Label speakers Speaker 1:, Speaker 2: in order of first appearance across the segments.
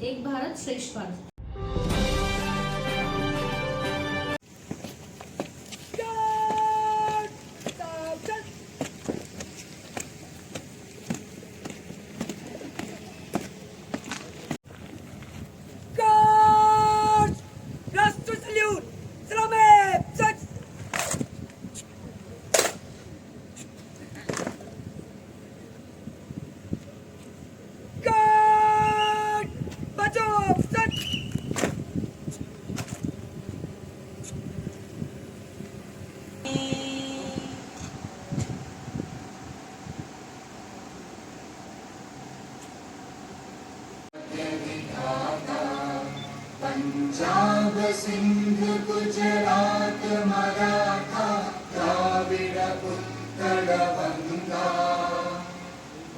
Speaker 1: एक भारत श्रेष्ठ भारत.
Speaker 2: पंजाब सिंध गुजरात मराठा द्राविड उत्कल बंगा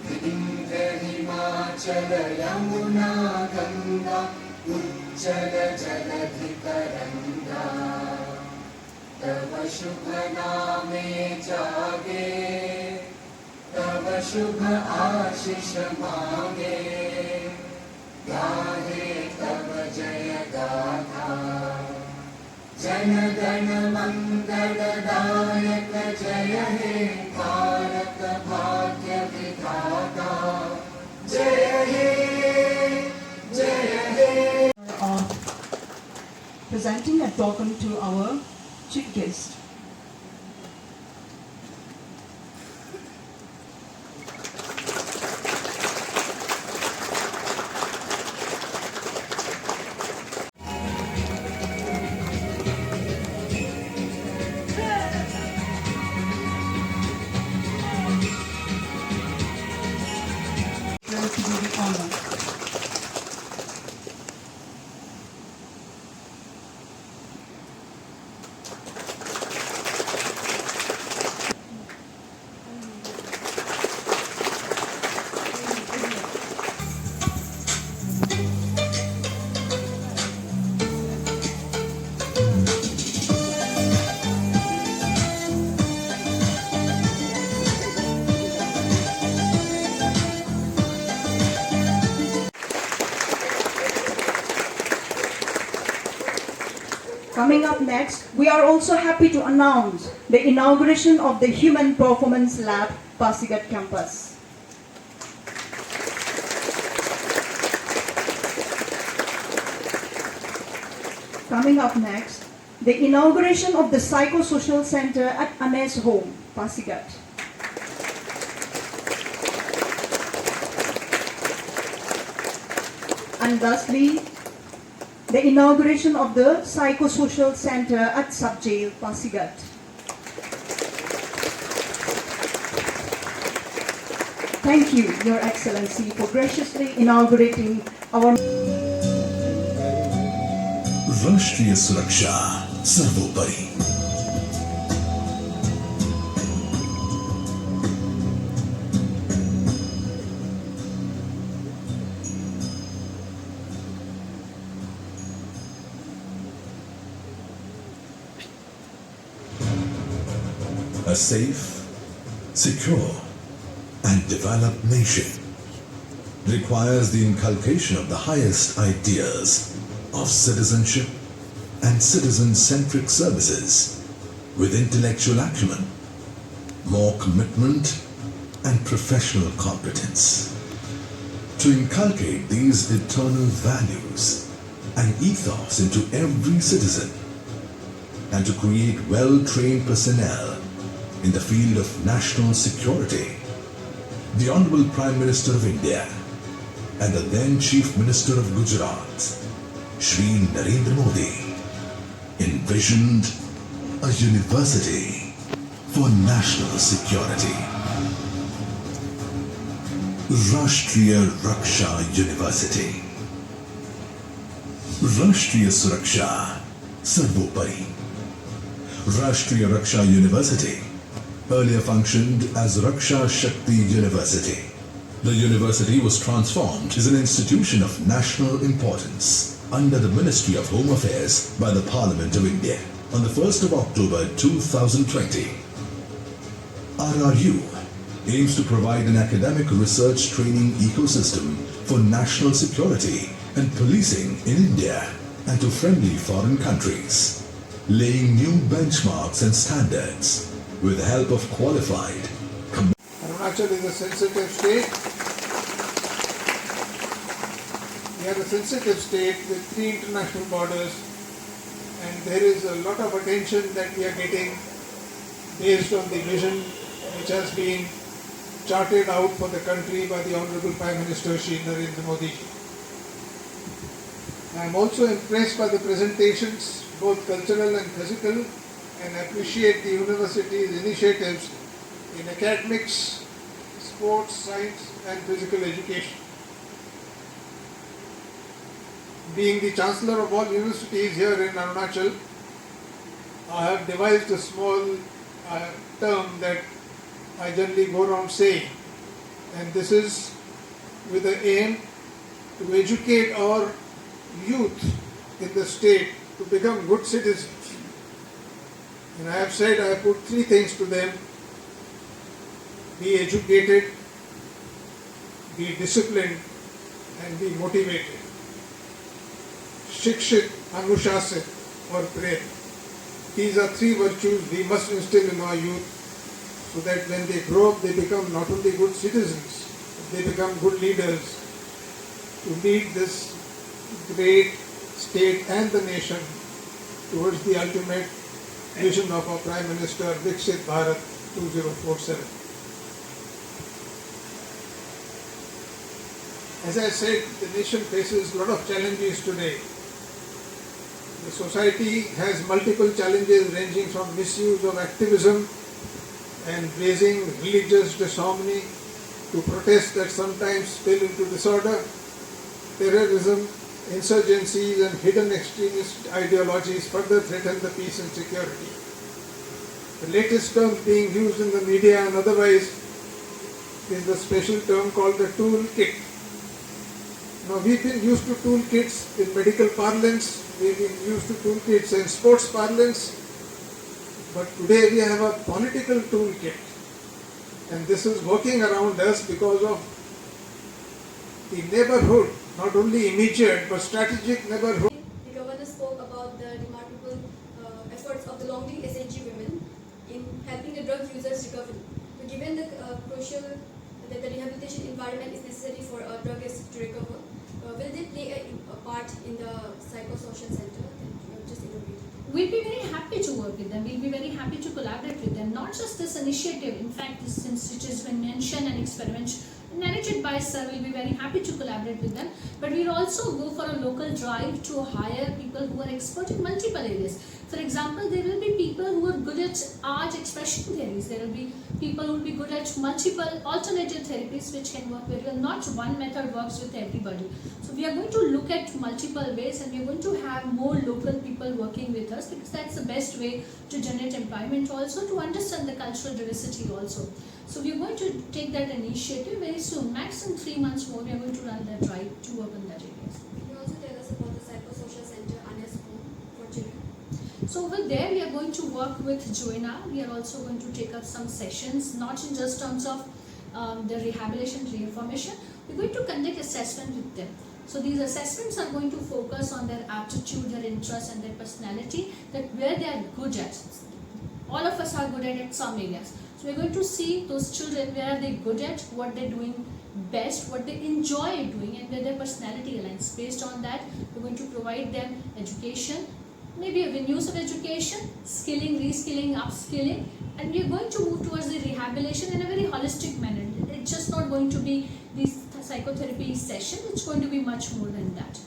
Speaker 2: विंध्य हिमाचल यमुना गंगा उज्जल जलधि तरंगा तव शुभ नामे जागे तव शुभ आशीष मांगे गाहे तव जय गाथा जन गण मंगल दायक जय हे भारत भाग्य विधाता जय हे जय हे.
Speaker 3: Presenting a token to our chief guest. To do the honor. Coming up next, we are also happy to announce the inauguration of the Human Performance Lab, Pasigat campus. Coming up next, the inauguration of the Psychosocial Center at Ames Home, Pasigat. And lastly, the inauguration of the Psychosocial Center at Subjail, Pasigat. Thank you, Your Excellency, for graciously inaugurating our
Speaker 4: राष्ट्रीय सुरक्षा सर्वोपरि. A safe, secure, and developed nation requires the inculcation of the highest ideas of citizenship and citizen-centric services with intellectual acumen, more commitment, and professional competence. To inculcate these eternal values and ethos into every citizen, and to create well-trained personnel in the field of national security, the Honorable Prime Minister of India and the then Chief Minister of Gujarat, Shri Narendra Modi, envisioned a university for national security. Rashtriya Raksha University. Rashtriya Suraksha Sarvopari. Rashtriya Raksha University earlier functioned as Raksha Shakti University. The university was transformed as an institution of national importance under the Ministry of Home Affairs by the Parliament of India on the 1st of October 2020. RRU aims to provide an academic research training ecosystem for national security and policing in India and to friendly foreign countries, laying new benchmarks and standards with the help of qualified.
Speaker 1: Arunachal is a sensitive state. We are a sensitive state with 3 international borders, and there is a lot of attention that we are getting based on the vision which has been charted out for the country by the Honorable Prime Minister Shri Narendra Modi. I am also impressed by the presentations, both cultural and physical, and appreciate the university's initiatives in academics, sports, science and physical education. Being the Chancellor of all universities here in Arunachal, I have devised a small term that I generally go around saying, and this is with the aim to educate our youth in the state to become good citizens. And I have said, I have put 3 things to them: be educated, be disciplined and be motivated. Shikshit, Anushasat or Pret. These are 3 virtues we must instill in our youth, so that when they grow up, they become not only good citizens, but they become good leaders to lead this great state and the nation towards the ultimate vision of our Prime Minister, Viksit Bharat 2047. As I said, the nation faces a lot of challenges today. The society has multiple challenges ranging from misuse of activism and raising religious disharmony to protests that sometimes spill into disorder, terrorism, insurgencies and hidden extremist ideologies further threaten the peace and security. The latest term being used in the media and otherwise is the special term called the toolkit. Now we've been used to toolkits in medical parlance, we've been used to toolkits in sports parlance, but today we have a political toolkit, and this is working around us because of the neighborhood, not only immediate but strategic neighborhood.
Speaker 5: The governor spoke about the remarkable efforts of the Longding SHG women in helping the drug users recover. But given the crucial that the rehabilitation environment is necessary for a drug addict to recover, will they play a part in the psychosocial center? Just elaborate.
Speaker 6: We'll be very happy to work with them. We'll be very happy to collaborate with them. Not just this initiative. In fact, since it has been mentioned and experiment narrated by Sir, we'll be very happy to collaborate with them. But we'll also go for a local drive to hire people who are expert in multiple areas. For example, there will be people who are good at art expression theories. There will be people who will be good at multiple alternative therapies which can work very well. Not one method works with everybody. So we are going to look at multiple ways, and we are going to have more local people working with us, because that's the best way to generate employment, also to understand the cultural diversity also. So we are going to take that initiative very soon. Max in 3 months more, we are going to run that drive to work on that areas.
Speaker 5: Can you also tell us about the psychosocial center, Anes Home for children?
Speaker 6: So over there we are going to work with Joanna. We are also going to take up some sessions, not in just terms of the rehabilitation, reformation. We're going to conduct assessment with them. So these assessments are going to focus on their aptitude, their interest and their personality, that where they are good at. All of us are good at some areas. So we're going to see those children, where are they good at, what they're doing best, what they enjoy doing, and where their personality aligns. Based on that, we're going to provide them education, maybe avenues of education, skilling, reskilling, upskilling, and we're going to move towards the rehabilitation in a very holistic manner. It's just not going to be this psychotherapy session, it's going to be much more than that.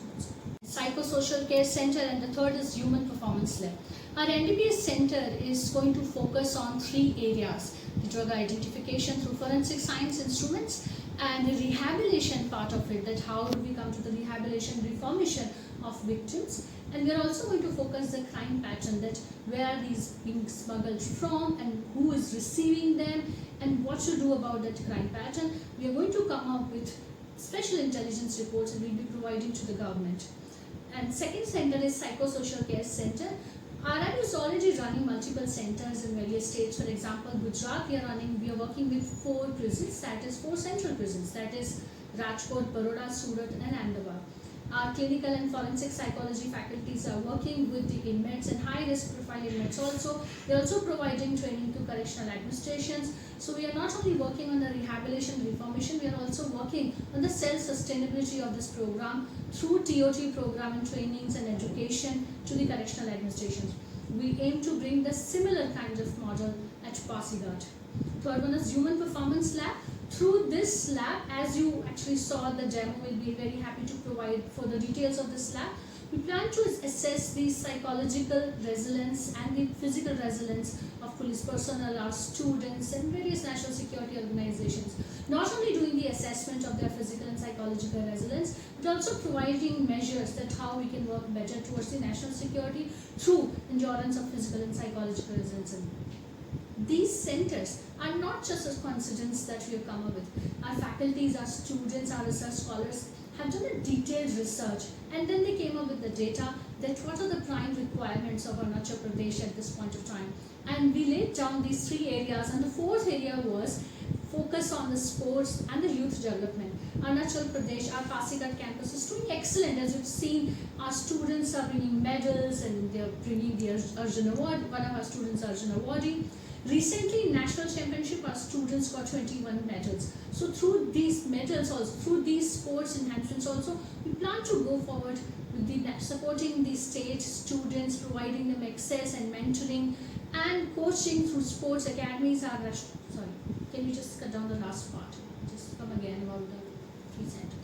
Speaker 6: Psychosocial Care Center, and the third is Human Performance Lab. Our NDPS Center is going to focus on 3 areas: the drug identification through forensic science instruments, and the rehabilitation part of it, that how do we come to the rehabilitation, reformation of victims. And we are also going to focus the crime pattern, that where are these being smuggled from and who is receiving them and what to do about that crime pattern. We are going to come up with special intelligence reports and we'll be providing to the government. And second center is Psychosocial Care Center. RRU is already running multiple centers in various states. For example, Gujarat, we are working with 4 prisons, that is 4 central prisons, that is Rajkot, Baroda, Surat and Ahmedabad. Our clinical and forensic psychology faculties are working with the inmates and high-risk profile inmates also. They are also providing training to correctional administrations. So we are not only working on the rehabilitation reformation, we are also working on the self-sustainability of this program through TOT program and trainings and education to the correctional administrations. We aim to bring the similar kind of model at Pasighat. Third one is Human Performance Lab. Through this lab, as you actually saw the demo, we'll be very happy to provide further details of this lab. We plan to assess the psychological resilience and the physical resilience of police personnel, our students and various national security organizations. Not only doing the assessment of their physical and psychological resilience, but also providing measures that how we can work better towards the national security through endurance of physical and psychological resilience. These centers are not just a coincidence that we have come up with. Our faculties, our students, our research scholars have done a detailed research, and then they came up with the data that what are the prime requirements of Arunachal Pradesh at this point of time. And we laid down these 3 areas, and the 4th area was focus on the sports and the youth development. Arunachal Pradesh, our Pasighat campus is doing excellent. As you've seen, our students are bringing medals and they're bringing the Arjun Award. One of our students, Arjun Awardee. Recently, in National Championship, our students got 21 medals. So through these medals also, through these sports enhancements also, we plan to go forward with supporting the state students, providing them access and mentoring and coaching through sports academies. Sorry, can you just cut down the last part? Just come again about the 3 centers.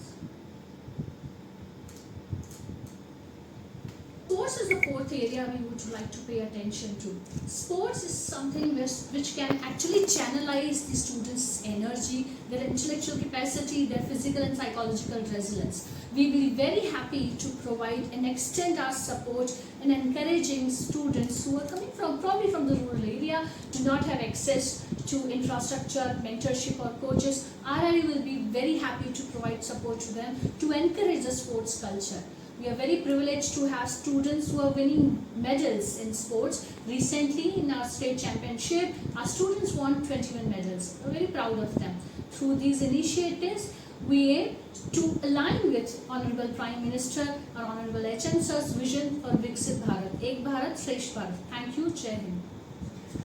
Speaker 6: Sports is the 4th area we would like to pay attention to. Sports is something which can actually channelize the students' energy, their intellectual capacity, their physical and psychological resilience. We will be very happy to provide and extend our support in encouraging students who are coming from probably from the rural area, do not have access to infrastructure, mentorship or coaches. RRE will be very happy to provide support to them to encourage the sports culture. We are very privileged to have students who are winning medals in sports. Recently in our state championship, our students won 21 medals. We're very proud of them. Through these initiatives, we aim to align with Honorable Prime Minister or Honorable HM Sir's vision for Viksit Bharat, Ek Bharat, Shresth Bharat. Thank you, Jai Hind.